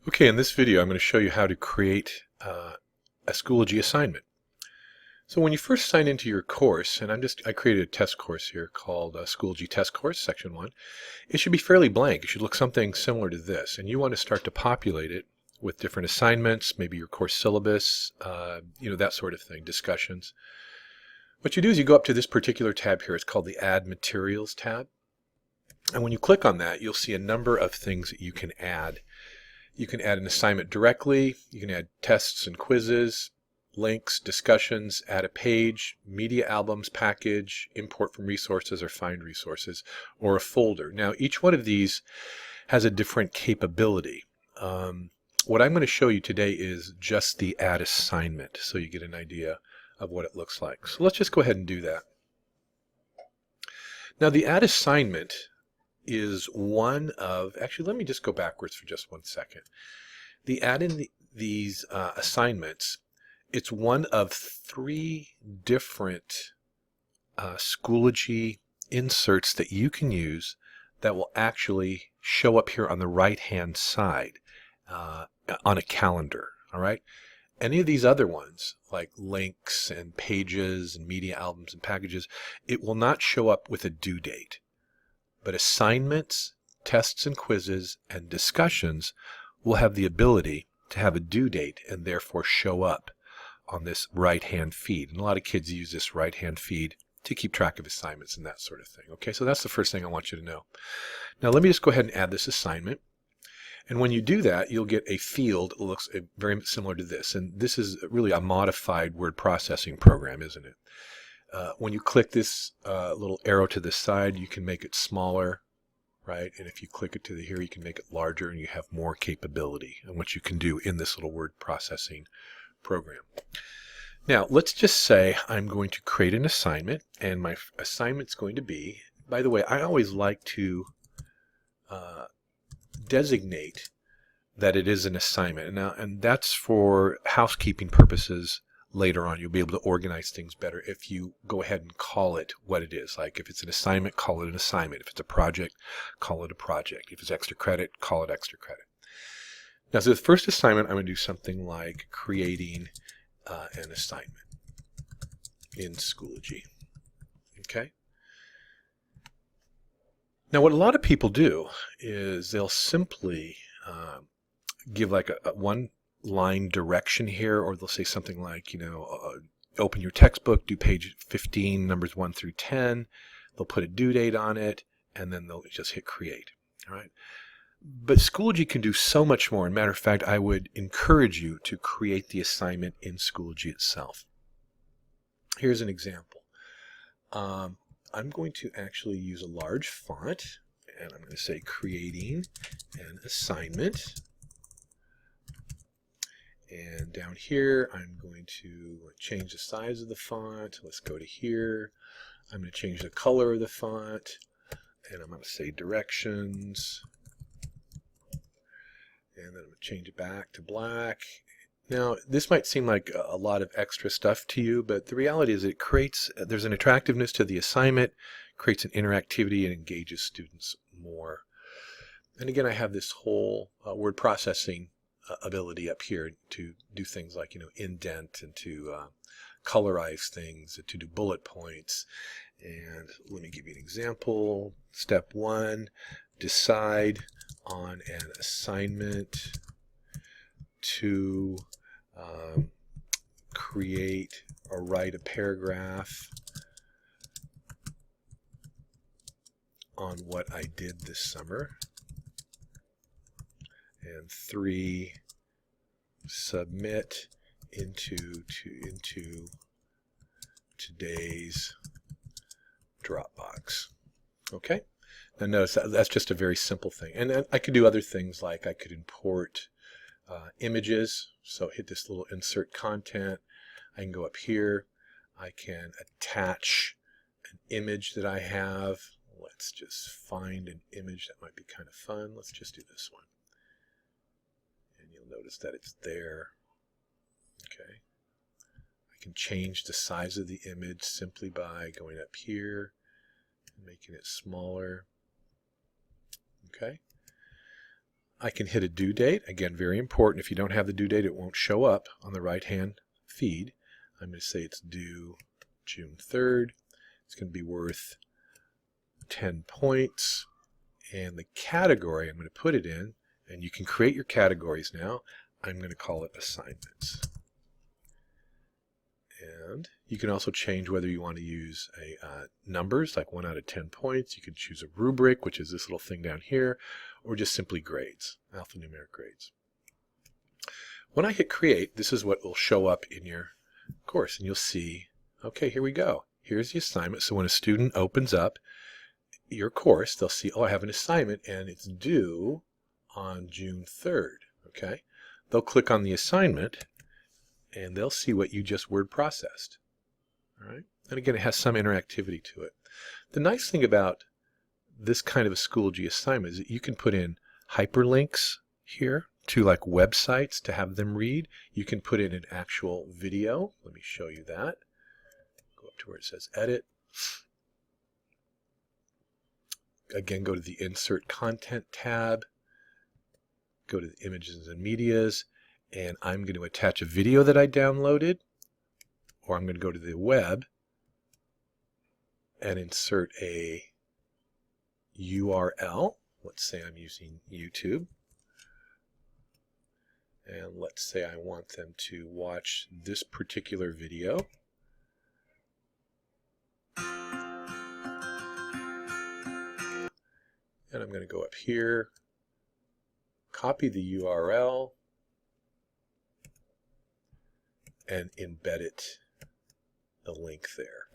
Okay, in this video I'm going to show you how to create a Schoology assignment. So when you first sign into your course, and I created a test course here called Schoology Test Course, Section 1. It should be fairly blank. It should look something similar to this, and you want to start to populate it with different assignments, maybe your course syllabus, that sort of thing, discussions. What you do is you go up to this particular tab here. It's called the Add Materials tab. And when you click on that, you'll see a number of things that you can add. You can add an assignment directly, you can add tests and quizzes, links, discussions, add a page, media albums, package, import from resources or find resources, or a folder. Now each one of these has a different capability. What I'm going to show you today is just the add assignment, so you get an idea of what it looks like. So let's just go ahead and do that. Now the add assignment is one of, actually let me just go backwards for just 1 second. The add in these assignments, it's one of 3 different Schoology inserts that you can use that will actually show up here on the right hand side on a calendar. All right. Any of these other ones, like links and pages and media albums and packages, it will not show up with a due date. But assignments, tests and quizzes, and discussions will have the ability to have a due date and therefore show up on this right-hand feed. And a lot of kids use this right-hand feed to keep track of assignments and that sort of thing. Okay, so that's the first thing I want you to know. Now let me just go ahead and add this assignment. And when you do that, you'll get a field that looks very similar to this. And this is really a modified word processing program, isn't it? When you click this little arrow to the side, you can make it smaller, right? And if you click it to here, you can make it larger, and you have more capability in what you can do in this little word processing program. Now, let's just say I'm going to create an assignment, and my assignment's going to be, by the way, I always like to designate that it is an assignment. And that's for housekeeping purposes. Later on, you'll be able to organize things better if you go ahead and call it what it is. Like if it's an assignment, call it an assignment. If it's a project, call it a project. If it's extra credit, call it extra credit. Now, so the first assignment, I'm going to do something like creating an assignment in Schoology. Okay? Now, what a lot of people do is they'll simply give like a one-line direction here, or they'll say something like, open your textbook, do page 15, numbers 1 through 10. They'll put a due date on it, and then they'll just hit create. All right. But Schoology can do so much more. As a matter of fact, I would encourage you to create the assignment in Schoology itself. Here's an example. I'm going to actually use a large font, and I'm going to say creating an assignment. And down here, I'm going to change the size of the font. Let's go to here. I'm going to change the color of the font, and I'm going to say directions. And then I'm going to change it back to black. Now, this might seem like a lot of extra stuff to you, but the reality is it creates, there's an attractiveness to the assignment, creates an interactivity, and engages students more. And again, I have this whole word processing ability up here to do things like, indent and to colorize things, to do bullet points. And let me give you an example. Step 1, decide on an assignment to create or write a paragraph on what I did this summer. And 3, submit into today's Dropbox. Okay? Now notice that's just a very simple thing. And I could do other things, like I could import images. So hit this little insert content. I can go up here. I can attach an image that I have. Let's just find an image that might be kind of fun. Let's just do this one. And you'll notice that it's there. Okay. I can change the size of the image simply by going up here and making it smaller. Okay. I can hit a due date. Again, very important. If you don't have the due date, it won't show up on the right-hand feed. I'm going to say it's due June 3rd. It's going to be worth 10 points. And the category I'm going to put it in, and you can create your categories now. I'm going to call it assignments. And you can also change whether you want to use numbers, like 1 out of 10 points. You can choose a rubric, which is this little thing down here, or just simply grades, alphanumeric grades. When I hit create, this is what will show up in your course, and you'll see, okay, here we go. Here's the assignment. So when a student opens up your course, they'll see, oh, I have an assignment, and it's due on June 3rd. Okay, they'll click on the assignment, and they'll see what you just word processed. All right, and again, it has some interactivity to it. The nice thing about this kind of a Schoology assignment is that you can put in hyperlinks here to like websites to have them read. You can put in an actual video. Let me show you that. Go up to where it says edit. Again, go to the Insert Content tab, go to the Images and Medias, and I'm going to attach a video that I downloaded, or I'm going to go to the web and insert a URL. Let's say I'm using YouTube, and let's say I want them to watch this particular video. And I'm going to go up here, copy the URL, and embed it, the link there.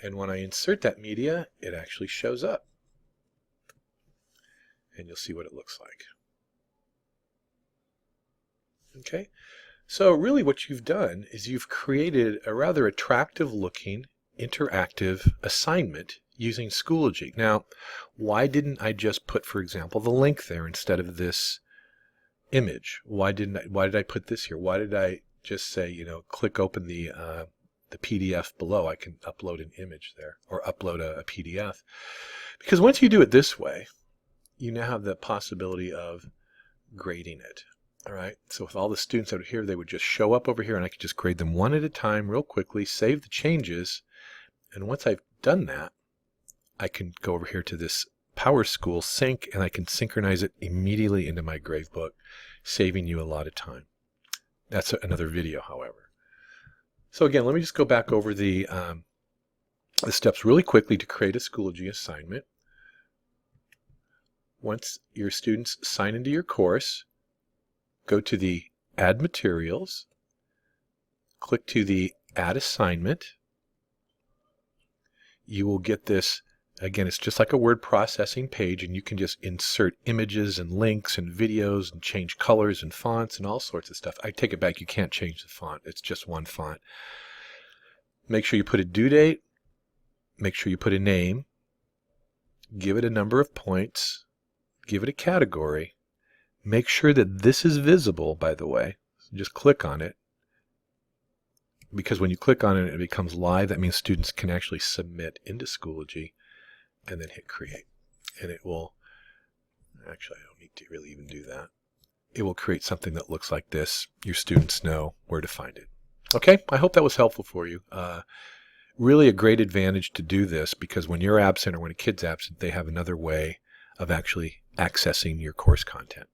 And when I insert that media, it actually shows up. And you'll see what it looks like. Okay, so really what you've done is you've created a rather attractive looking interactive assignment using Schoology. Now, why didn't I just put, for example, the link there instead of this image? Why did I put this here? Why did I just say, you know, click open the PDF below? I can upload an image there, or upload a PDF. Because once you do it this way, you now have the possibility of grading it. All right, so with all the students out here, they would just show up over here, and I could just grade them one at a time real quickly, save the changes, and once I've done that, I can go over here to this PowerSchool sync, and I can synchronize it immediately into my gradebook, saving you a lot of time. That's another video, however. So again, let me just go back over the steps really quickly to create a Schoology assignment. Once your students sign into your course, go to the Add Materials, click to the Add Assignment. You will get this, again, it's just like a word processing page, and you can just insert images and links and videos and change colors and fonts and all sorts of stuff. I take it back, you can't change the font. It's just one font. Make sure you put a due date. Make sure you put a name. Give it a number of points. Give it a category. Make sure that this is visible, by the way. Just click on it. Because when you click on it, it becomes live. That means students can actually submit into Schoology and then hit create. And it will, actually I don't need to really even do that. It will create something that looks like this. Your students know where to find it. Okay, I hope that was helpful for you. Really a great advantage to do this, because when you're absent or when a kid's absent, they have another way of actually accessing your course content.